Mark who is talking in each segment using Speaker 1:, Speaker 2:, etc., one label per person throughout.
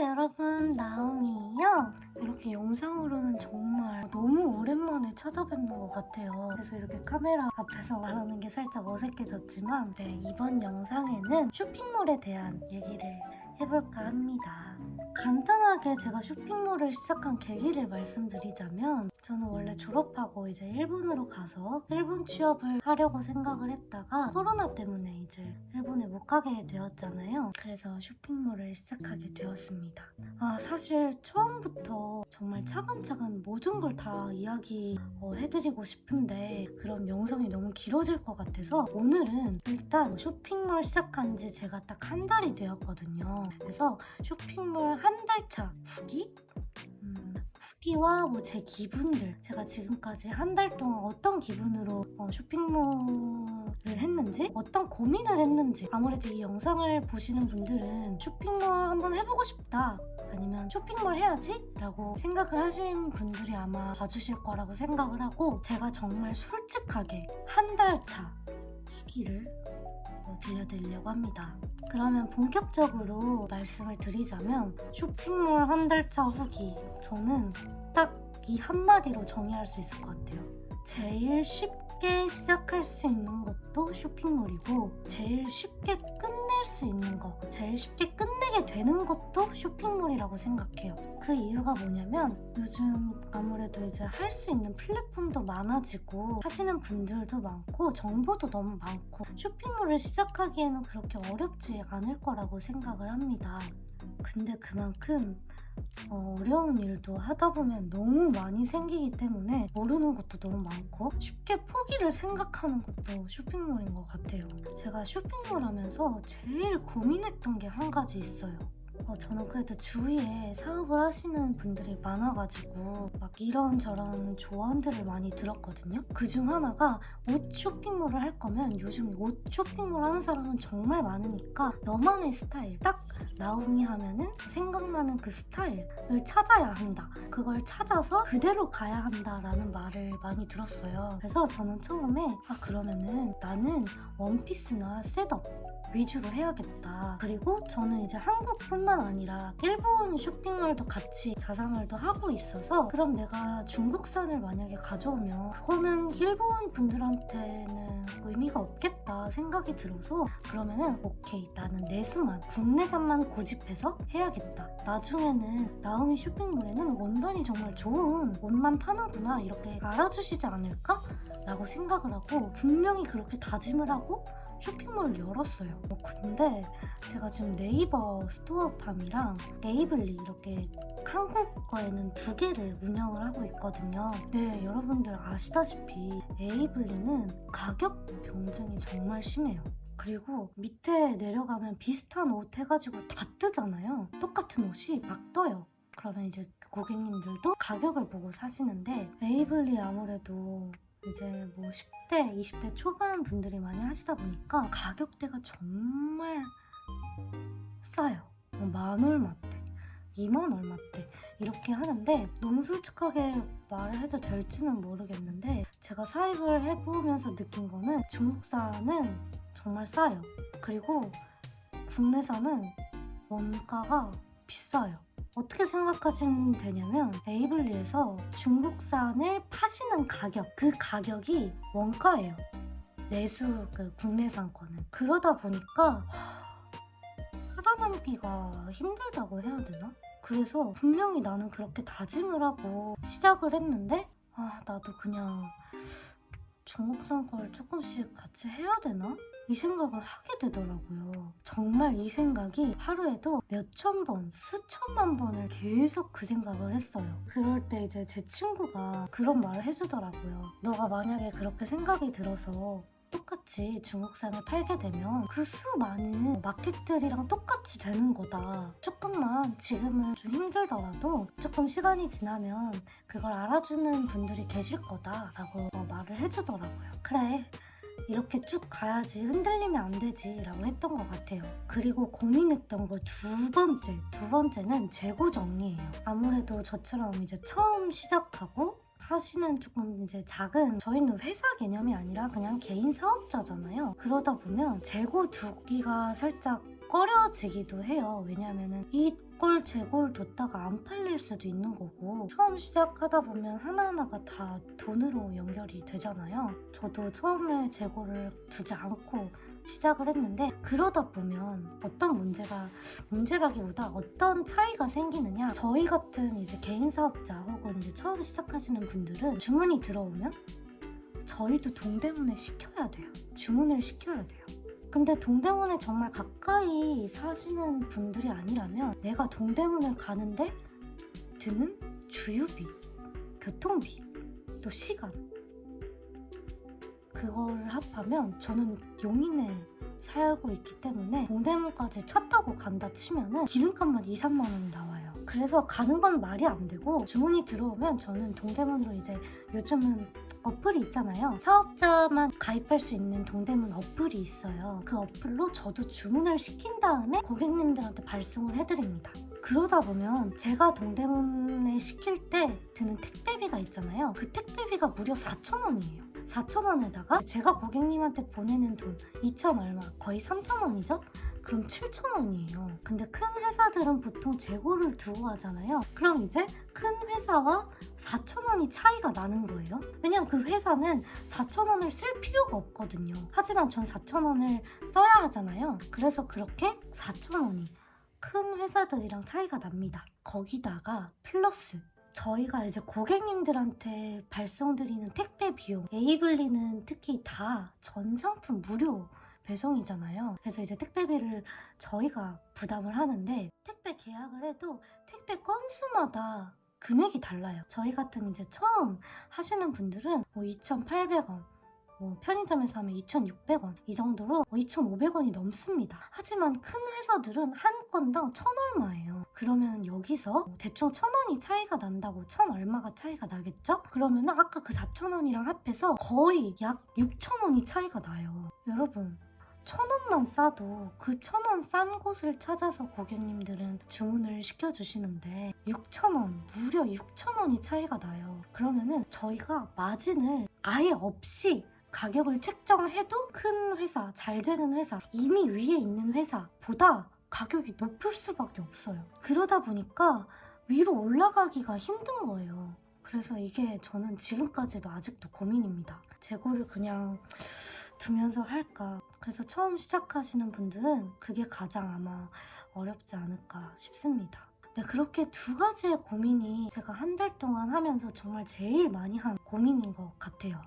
Speaker 1: 여러분, 나오미예요. 이렇게 영상으로는 정말 너무 오랜만에 찾아뵙는 것 같아요. 그래서 이렇게 카메라 앞에서 말하는 게 살짝 어색해졌지만 이번 영상에는 쇼핑몰에 대한 얘기를 해볼까 합니다. 간단하게 제가 쇼핑몰을 시작한 계기를 말씀드리자면, 저는 원래 졸업하고 이제 일본으로 가서 일본 취업을 하려고 생각을 했다가 코로나 때문에 이제 일본에 못 가게 되었잖아요. 그래서 쇼핑몰을 시작하게 되었습니다. 사실 처음부터 정말 차근차근 모든 걸 다 이야기 해드리고 싶은데 그런 영상이 너무 길어질 것 같아서 오늘은 일단 쇼핑몰 시작한 지 제가 딱 한 달이 되었거든요. 그래서 쇼핑몰 한 달 차 후기와 제 기분들, 제가 지금까지 한 달 동안 어떤 기분으로 쇼핑몰을 했는지, 어떤 고민을 했는지. 아무래도 이 영상을 보시는 분들은 쇼핑몰 한번 해보고 싶다, 아니면 쇼핑몰 해야지? 라고 생각을 하신 분들이 아마 봐주실 거라고 생각을 하고, 제가 정말 솔직하게 한 달 차 후기를 들려드리려고 합니다. 그러면 본격적으로 말씀을 드리자면, 쇼핑몰 한 달 차 후기, 저는 딱 이 한마디로 정의할 수 있을 것 같아요. 제일 쉽게 시작할 수 있는 것도 쇼핑몰이고, 제일 쉽게 끝낼 수 있는 거, 제일 쉽게 끝내게 되는 것도 쇼핑몰이라고 생각해요. 그 이유가 뭐냐면, 요즘 아무래도 이제 할 수 있는 플랫폼도 많아지고 하시는 분들도 많고 정보도 너무 많고, 쇼핑몰을 시작하기에는 그렇게 어렵지 않을 거라고 생각을 합니다. 근데 그만큼 어려운 일도 하다 보면 너무 많이 생기기 때문에 모르는 것도 너무 많고, 쉽게 포기를 생각하는 것도 쇼핑몰인 것 같아요. 제가 쇼핑몰 하면서 제일 고민했던 게 한 가지 있어요. 저는 그래도 주위에 사업을 하시는 분들이 많아가지고 막 이런저런 조언들을 많이 들었거든요. 그중 하나가, 옷 쇼핑몰을 할 거면 요즘 옷 쇼핑몰 하는 사람은 정말 많으니까 너만의 스타일, 딱 나오미 하면은 생각나는 그 스타일을 찾아야 한다, 그걸 찾아서 그대로 가야 한다라는 말을 많이 들었어요. 그래서 저는 처음에 그러면은 나는 원피스나 셋업 위주로 해야겠다. 그리고 저는 이제 한국뿐만 아니라 일본 쇼핑몰도 같이 자사몰도 하고 있어서, 그럼 내가 중국산을 만약에 가져오면 그거는 일본 분들한테는 의미가 없겠다 생각이 들어서, 그러면은 오케이, 나는 내수만, 국내산만 고집해서 해야겠다. 나중에는 나오미 쇼핑몰에는 원단이 정말 좋은 옷만 파는구나, 이렇게 알아주시지 않을까? 라고 생각을 하고 분명히 그렇게 다짐을 하고 쇼핑몰을 열었어요. 근데 제가 지금 네이버 스토어팜이랑 에이블리, 이렇게 한국 거에는 2개를 운영을 하고 있거든요. 네, 여러분들 아시다시피 에이블리는 가격 경쟁이 정말 심해요. 그리고 밑에 내려가면 비슷한 옷 해가지고 다 뜨잖아요. 똑같은 옷이 막 떠요. 그러면 이제 고객님들도 가격을 보고 사시는데, 에이블리 아무래도 이제 10대, 20대 초반 분들이 많이 하시다 보니까 가격대가 정말 싸요. 10,000얼마대, 20,000얼마대 이렇게 하는데, 너무 솔직하게 말을 해도 될지는 모르겠는데, 제가 사입을 해보면서 느낀 거는 중국산은 정말 싸요. 그리고 국내산은 원가가 비싸요. 어떻게 생각하시면 되냐면, 에이블리에서 중국산을 파시는 가격, 그 가격이 원가예요. 내수 국내산 거는. 그러다 보니까 살아남기가 힘들다고 해야 되나? 그래서 분명히 나는 그렇게 다짐을 하고 시작을 했는데, 나도 그냥 중국산 걸 조금씩 같이 해야 되나? 이 생각을 하게 되더라고요. 정말 이 생각이 하루에도 몇천 번, 수천만 번을 계속 그 생각을 했어요. 그럴 때 이제 제 친구가 그런 말을 해주더라고요. 너가 만약에 그렇게 생각이 들어서 똑같이 중국산을 팔게 되면 그 수많은 마켓들이랑 똑같이 되는 거다. 조금만 지금은 좀 힘들더라도 조금 시간이 지나면 그걸 알아주는 분들이 계실 거다 라고 말을 해주더라고요. 그래, 이렇게 쭉 가야지, 흔들리면 안 되지 라고 했던 것 같아요. 그리고 고민했던 거 두 번째는 재고 정리예요. 아무래도 저처럼 이제 처음 시작하고 하시는 조금 이제 작은, 저희는 회사 개념이 아니라 그냥 개인 사업자잖아요. 그러다 보면 재고 두기가 살짝 꺼려지기도 해요. 왜냐하면 이 꼴 재고를 뒀다가 안 팔릴 수도 있는 거고, 처음 시작하다 보면 하나하나가 다 돈으로 연결이 되잖아요. 저도 처음에 재고를 두지 않고 시작을 했는데, 그러다 보면 어떤 문제라기보다 어떤 차이가 생기느냐, 저희 같은 이제 개인 사업자 혹은 이제 처음 시작하시는 분들은 주문이 들어오면 저희도 동대문에 시켜야 돼요. 주문을 시켜야 돼요. 근데 동대문에 정말 가까이 사시는 분들이 아니라면 내가 동대문을 가는데 드는 주유비, 교통비, 또 시간, 그거를 합하면 저는 용인에 살고 있기 때문에 동대문까지 차 타고 간다 치면은 기름값만 2-3만 원이 나와요. 그래서 가는 건 말이 안 되고, 주문이 들어오면 저는 동대문으로 이제 요즘은 어플이 있잖아요. 사업자만 가입할 수 있는 동대문 어플이 있어요. 그 어플로 저도 주문을 시킨 다음에 고객님들한테 발송을 해드립니다. 그러다 보면 제가 동대문에 시킬 때 드는 택배비가 있잖아요. 그 택배비가 무려 4,000원이에요. 4,000원에다가 제가 고객님한테 보내는 돈 2,000 얼마, 거의 3,000원이죠? 그럼 7,000원이에요. 근데 큰 회사들은 보통 재고를 두고 가잖아요. 그럼 이제 큰 회사와 4,000원이 차이가 나는 거예요. 왜냐면 그 회사는 4,000원을 쓸 필요가 없거든요. 하지만 전 4,000원을 써야 하잖아요. 그래서 그렇게 4,000원이 큰 회사들이랑 차이가 납니다. 거기다가 플러스 저희가 이제 고객님들한테 발송드리는 택배 비용, 에이블리는 특히 다 전 상품 무료 배송이잖아요. 그래서 이제 택배비를 저희가 부담을 하는데, 택배 계약을 해도 택배 건수마다 금액이 달라요. 저희 같은 이제 처음 하시는 분들은 뭐 2,800원, 뭐 편의점에서 하면 2,600원 이 정도로 2,500원이 넘습니다. 하지만 큰 회사들은 한 건당 1,000 얼마예요. 그러면 여기서 대충 1,000원이 차이가 난다고 1,000 얼마가 차이가 나겠죠? 그러면 아까 그 4,000원이랑 합해서 거의 약 6,000원이 차이가 나요. 여러분, 1,000원만 싸도 그 1,000원 싼 곳을 찾아서 고객님들은 주문을 시켜주시는데 6,000원, 무려 6,000원이 차이가 나요. 그러면은 저희가 마진을 아예 없이 가격을 책정해도 큰 회사, 잘 되는 회사, 이미 위에 있는 회사보다 가격이 높을 수밖에 없어요. 그러다 보니까 위로 올라가기가 힘든 거예요. 그래서 이게 저는 지금까지도 아직도 고민입니다. 재고를 그냥 두면서 할까. 그래서 처음 시작하시는 분들은 그게 가장 아마 어렵지 않을까 싶습니다. 네, 그렇게 두 가지의 고민이 제가 한 달 동안 하면서 정말 제일 많이 한 고민인 것 같아요.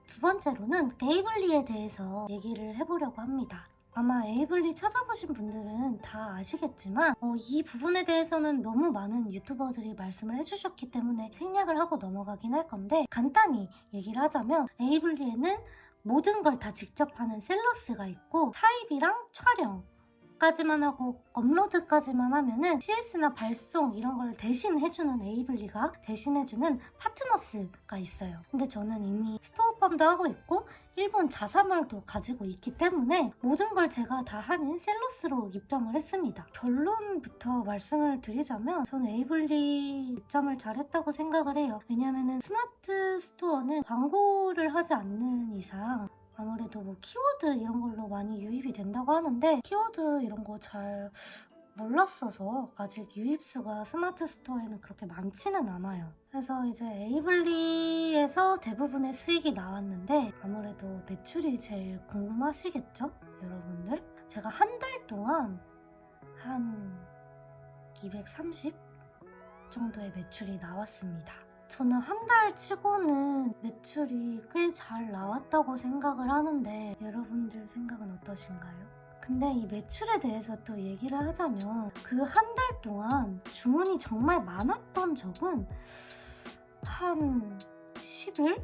Speaker 1: 두 번째로는 에이블리에 대해서 얘기를 해보려고 합니다. 아마 에이블리 찾아보신 분들은 다 아시겠지만 이 부분에 대해서는 너무 많은 유튜버들이 말씀을 해주셨기 때문에 생략을 하고 넘어가긴 할 건데, 간단히 얘기를 하자면 에이블리에는 모든 걸 다 직접 하는 셀러스가 있고, 사입이랑 촬영까지만 하고 업로드까지만 하면은 CS나 발송 이런 걸 대신 해주는, 에이블리가 대신해주는 파트너스가 있어요. 근데 저는 이미 스토어팜도 하고 있고 일본 자사몰도 가지고 있기 때문에 모든 걸 제가 다 하는 셀러스로 입점을 했습니다. 결론부터 말씀을 드리자면 저는 에이블리 입점을 잘했다고 생각을 해요. 왜냐면은 스마트 스토어는 광고를 하지 않는 이상 아무래도 뭐 키워드 이런 걸로 많이 유입이 된다고 하는데, 키워드 이런 거 잘 몰랐어서 아직 유입수가 스마트 스토어에는 그렇게 많지는 않아요. 그래서 이제 에이블리에서 대부분의 수익이 나왔는데, 아무래도 매출이 제일 궁금하시겠죠? 여러분들? 제가 한 달 동안 한 230 정도의 매출이 나왔습니다. 저는 한 달 치고는 매출이 꽤 잘 나왔다고 생각을 하는데, 여러분들 생각은 어떠신가요? 근데 이 매출에 대해서 또 얘기를 하자면 그 한 달 동안 주문이 정말 많았던 적은 한 10일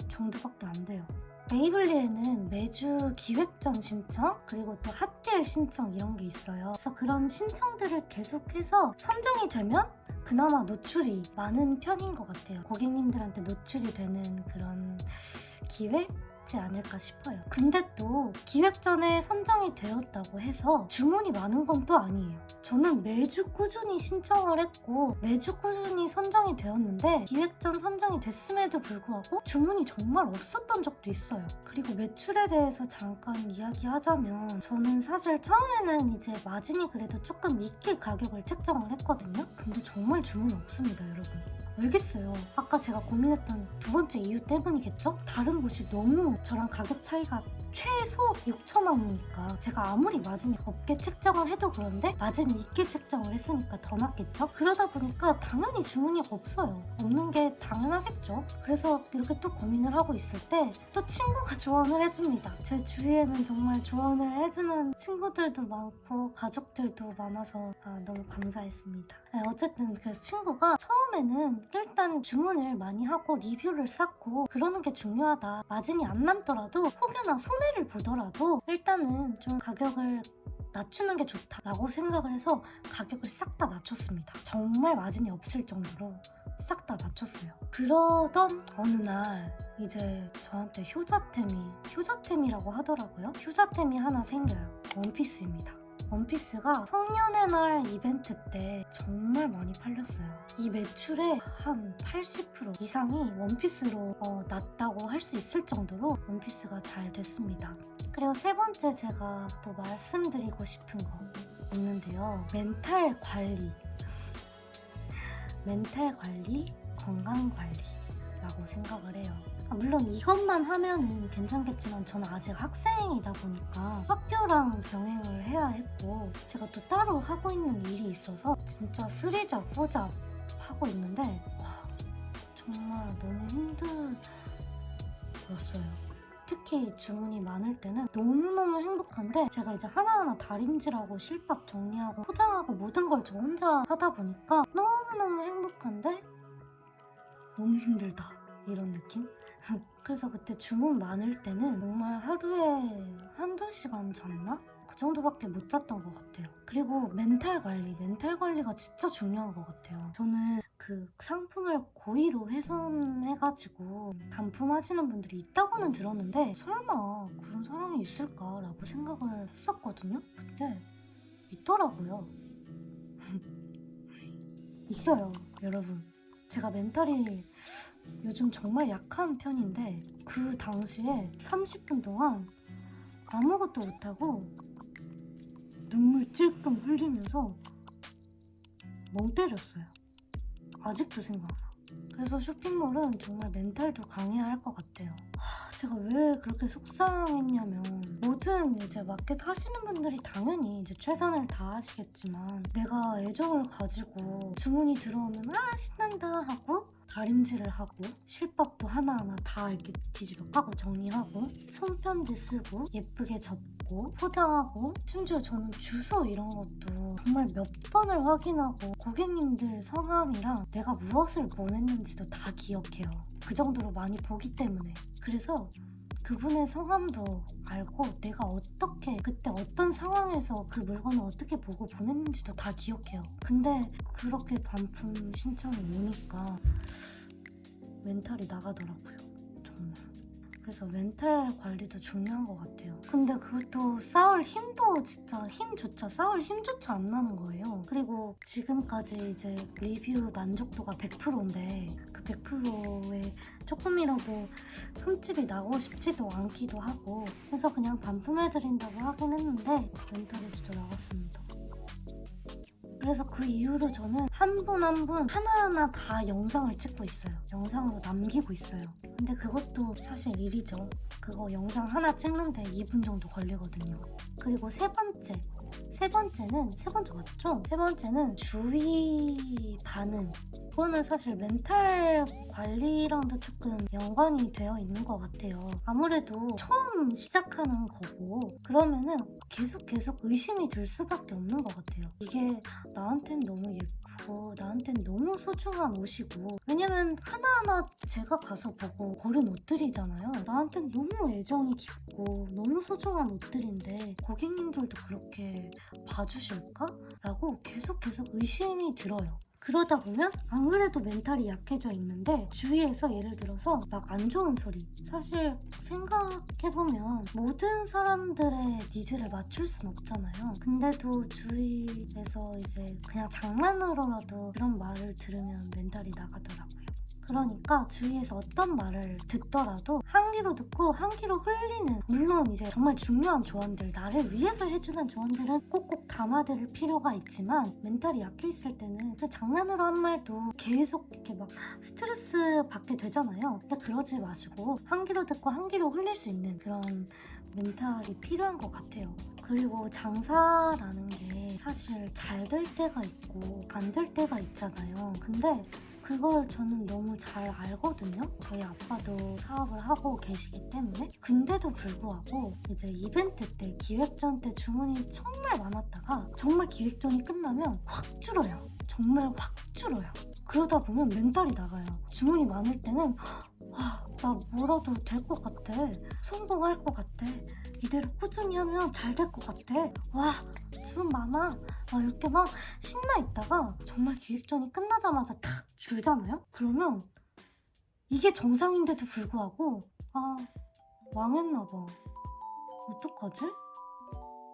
Speaker 1: 정도밖에 안 돼요. 에이블리에는 매주 기획전 신청, 그리고 또 핫딜 신청 이런 게 있어요. 그래서 그런 신청들을 계속해서 선정이 되면 그나마 노출이 많은 편인 것 같아요. 고객님들한테 노출이 되는 그런 기획? 있지 않을까 싶어요. 근데 또 기획전에 선정이 되었다고 해서 주문이 많은 건 또 아니에요. 저는 매주 꾸준히 신청을 했고 매주 꾸준히 선정이 되었는데 기획전 선정이 됐음에도 불구하고 주문이 정말 없었던 적도 있어요. 그리고 매출에 대해서 잠깐 이야기하자면 저는 사실 처음에는 이제 마진이 그래도 조금 있게 가격을 책정을 했거든요. 근데 정말 주문이 없습니다, 여러분. 왜겠어요? 아까 제가 고민했던 두 번째 이유 때문이겠죠? 다른 곳이 너무 저랑 가격 차이가 최소 6,000원이니까 제가 아무리 마진이 없게 책정을 해도 그런데 마진이 있게 책정을 했으니까 더 낫겠죠? 그러다 보니까 당연히 주문이 없어요. 없는 게 당연하겠죠? 그래서 이렇게 또 고민을 하고 있을 때 또 친구가 조언을 해줍니다. 제 주위에는 정말 조언을 해주는 친구들도 많고 가족들도 많아서 너무 감사했습니다. 네, 어쨌든 그래서 친구가 처음에는 일단 주문을 많이 하고 리뷰를 쌓고 그러는 게 중요하다. 마진이 안 남더라도 혹여나 손해를 보더라도 일단은 좀 가격을 낮추는 게 좋다라고 생각을 해서 가격을 싹 다 낮췄습니다. 정말 마진이 없을 정도로 싹 다 낮췄어요. 그러던 어느 날 이제 저한테 효자템이라고 하더라고요. 효자템이 하나 생겨요. 원피스입니다. 원피스가 성년의 날 이벤트 때 정말 많이 팔렸어요. 이 매출의 한 80% 이상이 원피스로 났다고 할 수 있을 정도로 원피스가 잘 됐습니다. 그리고 세 번째 제가 또 말씀드리고 싶은 거 있는데요. 멘탈 관리, 건강 관리라고 생각을 해요. 물론 이것만 하면은 괜찮겠지만 저는 아직 학생이다 보니까 학교랑 병행을 해야 했고 제가 또 따로 하고 있는 일이 있어서 진짜 쓰리잡 포잡 하고 있는데 정말 너무 힘들었어요. 특히 주문이 많을 때는 너무너무 행복한데 제가 이제 하나하나 다림질하고 실밥 정리하고 포장하고 모든 걸 저 혼자 하다 보니까 너무너무 행복한데 너무 힘들다 이런 느낌? 그래서 그때 주문 많을 때는 정말 하루에 한두 시간 잤나? 그 정도밖에 못 잤던 것 같아요. 그리고 멘탈 관리가 진짜 중요한 것 같아요. 저는 그 상품을 고의로 훼손해가지고 반품하시는 분들이 있다고는 들었는데 설마 그런 사람이 있을까라고 생각을 했었거든요. 근데 있더라고요. 있어요, 여러분. 제가 멘탈이 요즘 정말 약한 편인데 그 당시에 30분 동안 아무것도 못하고 눈물 찔끔 흘리면서 멍 때렸어요. 아직도 생각나. 그래서 쇼핑몰은 정말 멘탈도 강해야 할 것 같아요. 제가 왜 그렇게 속상했냐면 모든 이제 마켓 하시는 분들이 당연히 이제 최선을 다하시겠지만 내가 애정을 가지고 주문이 들어오면 신난다 하고 다림질을 하고 실밥도 하나하나 다 이렇게 뒤집어 까고 정리하고 손편지 쓰고 예쁘게 접고 포장하고 심지어 저는 주소 이런 것도 정말 몇 번을 확인하고 고객님들 성함이랑 내가 무엇을 보냈는지도 다 기억해요. 그 정도로 많이 보기 때문에. 그래서 그분의 성함도 알고 내가 어떻게 그때 어떤 상황에서 그 물건을 어떻게 보고 보냈는지도 다 기억해요. 근데 그렇게 반품 신청이 오니까 멘탈이 나가더라고요. 정말. 그래서 멘탈 관리도 중요한 것 같아요. 근데 그것도 쌓을 힘도 진짜 쌓을 힘조차 안 나는 거예요. 그리고 지금까지 이제 리뷰 만족도가 100%인데 그 100%에 조금이라도 흠집이 나고 싶지도 않기도 하고 그래서 그냥 반품해드린다고 하긴 했는데 멘탈이 진짜 나갔습니다. 그래서 그 이후로 저는 한 분 한 분 하나하나 다 영상을 찍고 있어요. 영상으로 남기고 있어요. 근데 그것도 사실 일이죠. 그거 영상 하나 찍는데 2분 정도 걸리거든요. 그리고 세 번째 맞죠? 세 번째는 주위 반응. 그거는 사실 멘탈 관리랑도 조금 연관이 되어 있는 것 같아요. 아무래도 처음 시작하는 거고 그러면은 계속 의심이 들 수밖에 없는 것 같아요. 이게 나한텐 너무 예쁘고 나한텐 너무 소중한 옷이고 왜냐면 하나하나 제가 가서 보고 고른 옷들이잖아요. 나한텐 너무 애정이 깊고 너무 소중한 옷들인데 고객님들도 그렇게 봐주실까? 라고 계속 의심이 들어요. 그러다 보면 안 그래도 멘탈이 약해져 있는데 주위에서 예를 들어서 막 안 좋은 소리, 사실 생각해보면 모든 사람들의 니즈를 맞출 순 없잖아요. 근데도 주위에서 이제 그냥 장난으로라도 그런 말을 들으면 멘탈이 나가더라고요. 그러니까 주위에서 어떤 말을 듣더라도 한 귀로 듣고 한 귀로 흘리는, 물론 이제 정말 중요한 조언들, 나를 위해서 해주는 조언들은 꼭꼭 담아들일 필요가 있지만 멘탈이 약해 있을 때는 그 장난으로 한 말도 계속 이렇게 막 스트레스 받게 되잖아요. 근데 그러지 마시고 한 귀로 듣고 한 귀로 흘릴 수 있는 그런 멘탈이 필요한 것 같아요. 그리고 장사라는 게 사실 잘 될 때가 있고 안 될 때가 있잖아요. 근데 그걸 저는 너무 잘 알거든요. 저희 아빠도 사업을 하고 계시기 때문에. 근데도 불구하고 이제 이벤트 때, 기획전 때 주문이 정말 많았다가 정말 기획전이 끝나면 확 줄어요. 정말 확 줄어요. 그러다 보면 멘탈이 나가요. 주문이 많을 때는 나 뭐라도 될 것 같아. 성공할 것 같아. 이대로 꾸준히 하면 잘 될 것 같아. 와, 주문 많아. 이렇게 막 신나 있다가 정말 기획전이 끝나자마자 탁 줄잖아요? 그러면 이게 정상인데도 불구하고 망했나 봐. 어떡하지?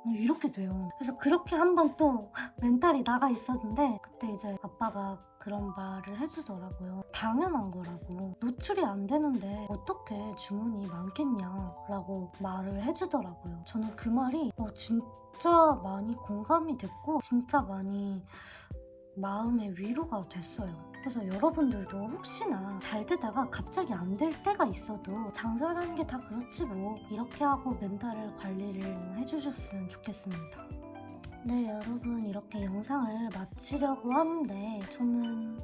Speaker 1: 이렇게 돼요. 그래서 그렇게 한번 또 멘탈이 나가 있었는데 그때 이제 아빠가 그런 말을 해주더라고요. 당연한 거라고. 노출이 안 되는데 어떻게 주문이 많겠냐라고 말을 해주더라고요. 저는 그 말이 진짜 많이 공감이 됐고 진짜 많이 마음의 위로가 됐어요. 그래서 여러분들도 혹시나 잘 되다가 갑자기 안 될 때가 있어도 장사라는 게 다 그렇지 뭐, 이렇게 하고 멘탈을 관리를 해주셨으면 좋겠습니다. 네, 여러분, 이렇게 영상을 마치려고 하는데 저는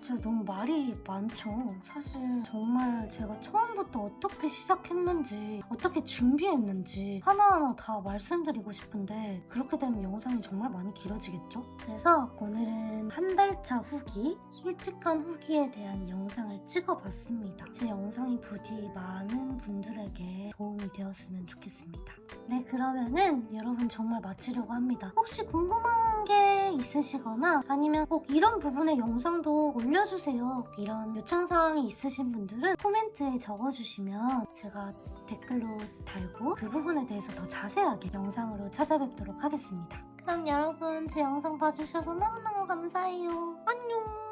Speaker 1: 진짜 너무 말이 많죠. 사실 정말 제가 처음부터 어떻게 시작했는지, 어떻게 준비했는지 하나하나 다 말씀드리고 싶은데 그렇게 되면 영상이 정말 많이 길어지겠죠? 그래서 오늘은 한 달차 후기, 솔직한 후기에 대한 영상을 찍어봤습니다. 제 영상이 부디 많은 분들에게 도움이 되었으면 좋겠습니다. 네, 그러면은 여러분 정말 마치려고 합니다. 혹시 궁금한 게 있으시거나 아니면 꼭 이런 부분의 영상도 올려주세요, 이런 요청사항이 있으신 분들은 코멘트에 적어주시면 제가 댓글로 달고 그 부분에 대해서 더 자세하게 영상으로 찾아뵙도록 하겠습니다. 그럼 여러분, 제 영상 봐주셔서 너무너무 감사해요. 안녕.